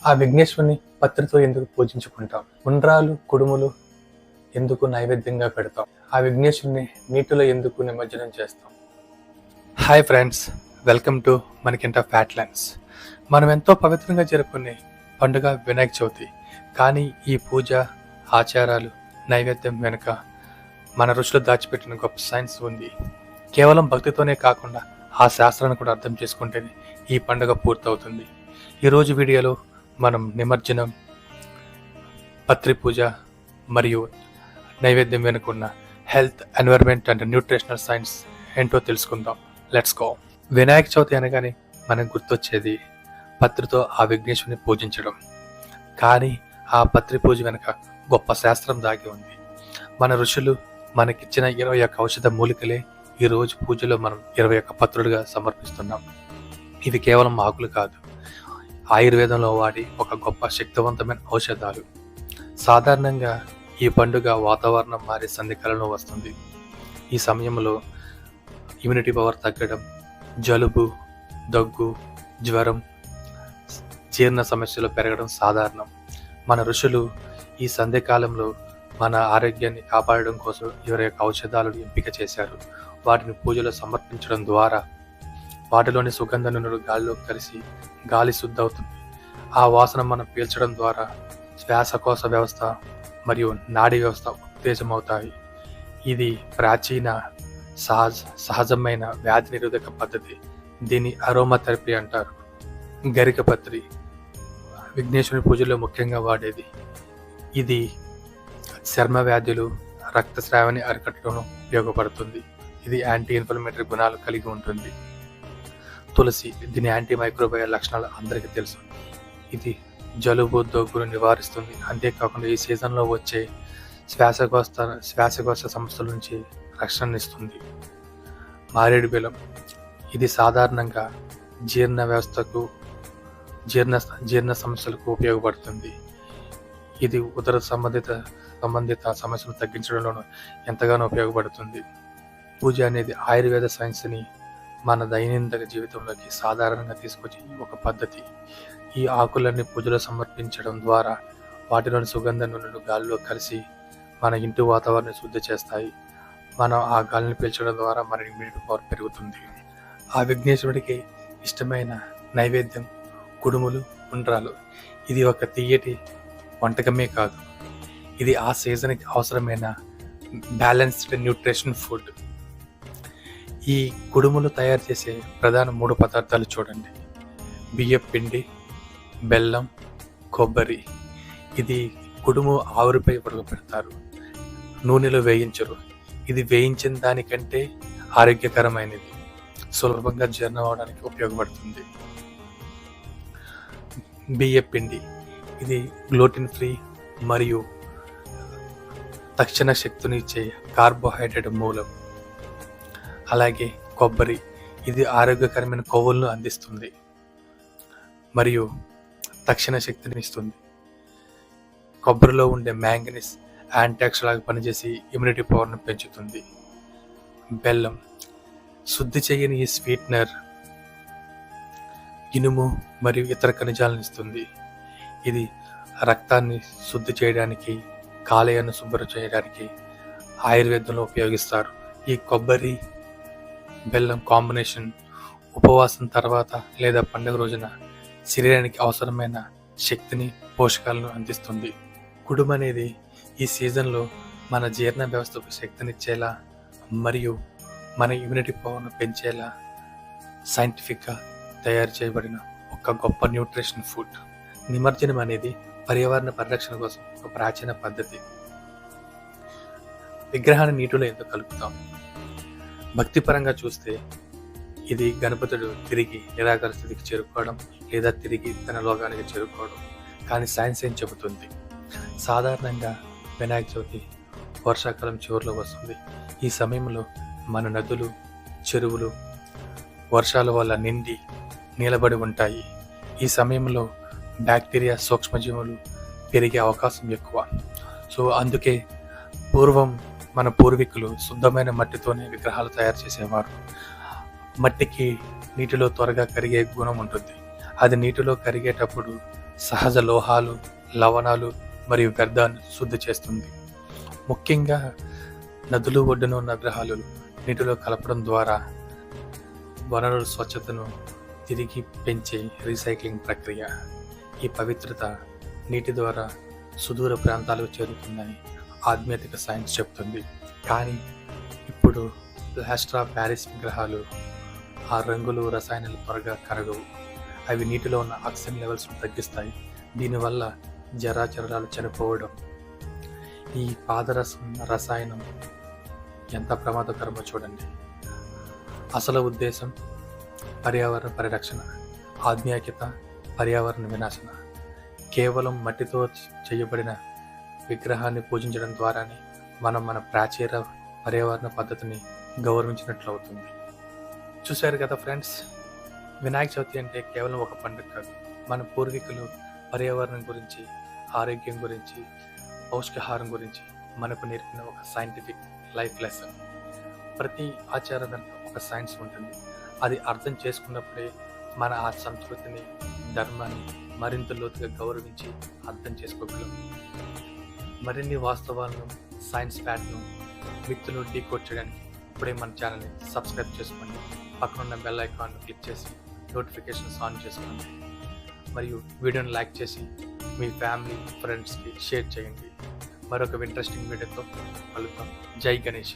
ఆ విఘ్నేశ్వరుని పత్రితో ఎందుకు పూజించుకుంటాం? ఉండ్రాలు, కుడుములు ఎందుకు నైవేద్యంగా పెడతాం? ఆ విఘ్నేశ్వరుని నీటిలో ఎందుకు నిమజ్జనం చేస్తాం? హాయ్ ఫ్రెండ్స్, వెల్కమ్ టు మనకింట ఫ్యాట్లాండ్స్. మనం ఎంతో పవిత్రంగా జరుపుకునే పండుగ వినాయక చవితి. కానీ ఈ పూజ, ఆచారాలు, నైవేద్యం వెనుక మన ఋషులు దాచిపెట్టిన గొప్ప సైన్స్ ఉంది. కేవలం భక్తితోనే కాకుండా ఆ శాస్త్రాన్ని కూడా అర్థం చేసుకుంటేనే ఈ పండుగ పూర్తవుతుంది. ఈరోజు వీడియోలో మనం నిమజ్జనం, పత్రి పూజ మరియు నైవేద్యం వెనుకున్న health, environment and nutritional science ఏంటో తెలుసుకుందాం. Let's go. వినాయక చవితి అనగానే మనకు గుర్తొచ్చేది పత్రితో ఆ విఘ్నేశ్వరుని పూజించడం. కానీ ఆ పత్రి పూజ వెనుక గొప్ప శాస్త్రం దాగి ఉంది. మన ఋషులు మనకిచ్చిన 21 ఔషధ మూలికలే ఈ రోజు పూజలో మనం 21 పత్రులుగా సమర్పిస్తున్నాం. ఇవి కేవలం ఆకులు కాదు, ఆయుర్వేదంలో వాడి ఒక గొప్ప శక్తివంతమైన ఔషధాలు. సాధారణంగా ఈ పండుగ వాతావరణం మారే సంధికాలంలో వస్తుంది. ఈ సమయంలో ఇమ్యూనిటీ పవర్ తగ్గడం, జలుబు, దగ్గు, జ్వరం, జీర్ణ సమస్యలు పెరగడం సాధారణం. మన ఋషులు ఈ సంధికాలంలో మన ఆరోగ్యాన్ని కాపాడడం కోసం 21 ఔషధాలను ఎంపిక చేశారు. వాటిని పూజలో సమర్పించడం ద్వారా వాటిలోని సుగంధ నూనెలు గాలిలో కలిసి గాలి శుద్ధి అవుతుంది. ఆ వాసన మనం పీల్చడం ద్వారా శ్వాసకోశ వ్యవస్థ మరియు నాడీ వ్యవస్థ ఉత్తేజమవుతాయి. ఇది ప్రాచీన సహజమైన వ్యాధి నిరోధక పద్ధతి. దీన్ని అరోమా థెరపీ అంటారు. గరిక పత్రి విఘ్నేశ్వరుని పూజలో ముఖ్యంగా వాడేది. ఇది చర్మ వ్యాధులు, రక్తస్రావాన్ని అరికట్టడంలో ఉపయోగపడుతుంది. ఇది యాంటీ ఇన్ఫ్లమేటరీ గుణాలు కలిగి ఉంటుంది. తులసి, దీని యాంటీ మైక్రోబయల్ లక్షణాలు అందరికీ తెలుసు. ఇది దగ్గును నివారిస్తుంది. అంతేకాకుండా ఈ సీజన్లో వచ్చే శ్వాసకోశ సమస్యల నుంచి రక్షణనిస్తుంది. మారేడు బెల్లం, ఇది సాధారణంగా జీర్ణ వ్యవస్థకు జీర్ణ సమస్యలకు ఉపయోగపడుతుంది. ఇది ఉదర సంబంధిత సమస్యలు తగ్గించడంలోనూ ఎంతగానో ఉపయోగపడుతుంది. పూజ అనేది ఆయుర్వేద సైన్స్ని మన దైనందిన జీవితంలోకి సాధారణంగా తీసుకొచ్చి ఒక పద్ధతి. ఈ ఆకులన్నీ పూజలో సమర్పించడం ద్వారా వాటిలోని సుగంధ నూనెలు గాలిలో కలిసి మన ఇంటి వాతావరణాన్ని శుద్ధి చేస్తాయి. మనం ఆ గాలిని పీల్చడం ద్వారా మన ఇమ్యూనిటీ పవర్ పెరుగుతుంది. ఆ విఘ్నేశ్వరుడికి ఇష్టమైన నైవేద్యం కుడుములు, ఉండ్రాలు. ఇది ఒక తీయటి వంటకమే కాదు, ఇది ఆ సీజన్కి అవసరమైన బ్యాలెన్స్డ్ న్యూట్రిషన్ ఫుడ్. ఈ కుడుములు తయారు చేసే ప్రధాన 3 పదార్థాలు చూడండి: బియ్యం పిండి, బెల్లం, కొబ్బరి. ఇది కుడుము ఆవిరిపై ఉడకపెడతారు, నూనెలో వేయించరు. ఇది వేయించిన దానికంటే ఆరోగ్యకరమైనది, సులభంగా జీర్ణం అవడానికి ఉపయోగపడుతుంది. బియ్యం పిండి, ఇది గ్లూటెన్ ఫ్రీ మరియు తక్షణ శక్తినిచ్చే కార్బోహైడ్రేట్ మూలం. అలాగే కొబ్బరి, ఇది ఆరోగ్యకరమైన కొవ్వులను అందిస్తుంది మరియు తక్షణ శక్తిని ఇస్తుంది. కొబ్బరిలో ఉండే మ్యాంగనీస్ యాంటీఆక్సిడెంట్గా పనిచేసి ఇమ్యూనిటీ పవర్ను పెంచుతుంది. బెల్లం, శుద్ధి చేయని ఈ స్వీట్నర్ ఇనుము మరియు ఇతర ఖనిజాలను ఇస్తుంది. ఇది రక్తాన్ని శుద్ధి చేయడానికి, కాలేయాన్ని శుభ్రం చేయడానికి ఆయుర్వేదంలో ఉపయోగిస్తారు. ఈ కొబ్బరి బెల్లం కాంబినేషన్ ఉపవాసం తర్వాత లేదా పండుగ రోజున శరీరానికి అవసరమైన శక్తిని, పోషకాలను అందిస్తుంది. కుడుము అనేది ఈ సీజన్లో మన జీర్ణ వ్యవస్థకు శక్తినిచ్చేలా మరియు మన ఇమ్యూనిటీ పవర్ను పెంచేలా సైంటిఫిక్గా తయారు చేయబడిన ఒక గొప్ప న్యూట్రిషన్ ఫుడ్. నిమజ్జనం అనేది పర్యావరణ పరిరక్షణ కోసం ఒక ప్రాచీన పద్ధతి. విగ్రహాన్ని నీటిలో ఎందుకు కలుపుతాం? భక్తిపరంగా చూస్తే ఇది గణపతుడు తిరిగి నిరాకార స్థితికి చేరుకోవడం లేదా తిరిగి తన లోకానికి చేరుకోవడం. కానీ సైన్స్ ఏం చెబుతుంది? సాధారణంగా వినాయక చవితి వర్షాకాలం చివరిలో వస్తుంది. ఈ సమయంలో మన నదులు, చెరువులు వర్షాల వల్ల నిండి నిలబడి ఉంటాయి. ఈ సమయంలో బ్యాక్టీరియా, సూక్ష్మజీవులు పెరిగే అవకాశం ఎక్కువ. సో అందుకే పూర్వం మన పూర్వీకులు శుద్ధమైన మట్టితోనే విగ్రహాలు తయారు చేసేవారు. మట్టికి నీటిలో త్వరగా కరిగే గుణం ఉంటుంది. అది నీటిలో కరిగేటప్పుడు సహజ లోహాలు, లవణాలు మరియు వ్యర్థాన్ని శుద్ధి చేస్తుంది. ముఖ్యంగా నదులు ఒడ్డున ఉన్న విగ్రహాలు నీటిలో కలపడం ద్వారా వనరుల స్వచ్ఛతను తిరిగి పెంచే రీసైక్లింగ్ ప్రక్రియ. ఈ పవిత్రత నీటి ద్వారా సుదూర ప్రాంతాలకు చేరుతుందని ఆధ్యాత్మిక సైన్స్ చెప్తుంది. కానీ ఇప్పుడు ప్లాస్టర్ ఆఫ్ ప్యారిస్ విగ్రహాలు ఆ రంగులు, రసాయనాలు త్వరగా కరగవు. అవి నీటిలో ఉన్న ఆక్సిజన్ లెవెల్స్ను తగ్గిస్తాయి. దీనివల్ల జరాచరాలు చనిపోవడం. ఈ రసాయనం ఎంత ప్రమాదకరమో చూడండి. అసలు ఉద్దేశం పర్యావరణ పరిరక్షణ, ఆధ్యాత్మికత పర్యావరణ వినాశన. కేవలం మట్టితో చేయబడిన విగ్రహాన్ని పూజించడం ద్వారానే మనం మన ప్రాచీన పర్యావరణ పద్ధతిని గౌరవించినట్లు అవుతుంది. చూశారు కదా ఫ్రెండ్స్, వినాయక చవితి అంటే కేవలం ఒక పండుగ కాదు. మన పూర్వీకులు పర్యావరణం గురించి, ఆరోగ్యం గురించి, పౌష్టికాహారం గురించి మనకు నేర్పిన ఒక సైంటిఫిక్ లైఫ్ లెసన్. ప్రతి ఆచారం వెనుక ఒక సైన్స్ ఉంటుంది. అది అర్థం చేసుకున్నప్పుడే మన ఆ సంస్కృతిని, ధర్మాన్ని మరింత లోతుగా గౌరవించి అర్థం చేసుకోగలం. మరిన్ని వాస్తవాలను, సైన్స్ ఫ్యాక్ట్ను, మిత్తులు డీకోడ్ చేయడానికి ఇప్పుడే మన ఛానల్ని సబ్స్క్రైబ్ చేసుకోండి. పక్కనున్న బెల్ ఐకాన్ను క్లిక్ చేసి నోటిఫికేషన్స్ ఆన్ చేసుకోండి. మరియు వీడియోని లైక్ చేసి మీ ఫ్యామిలీ, ఫ్రెండ్స్కి షేర్ చేయండి. మరొక ఇంట్రెస్టింగ్ వీడియోతో కలుద్దాం. జై గణేష.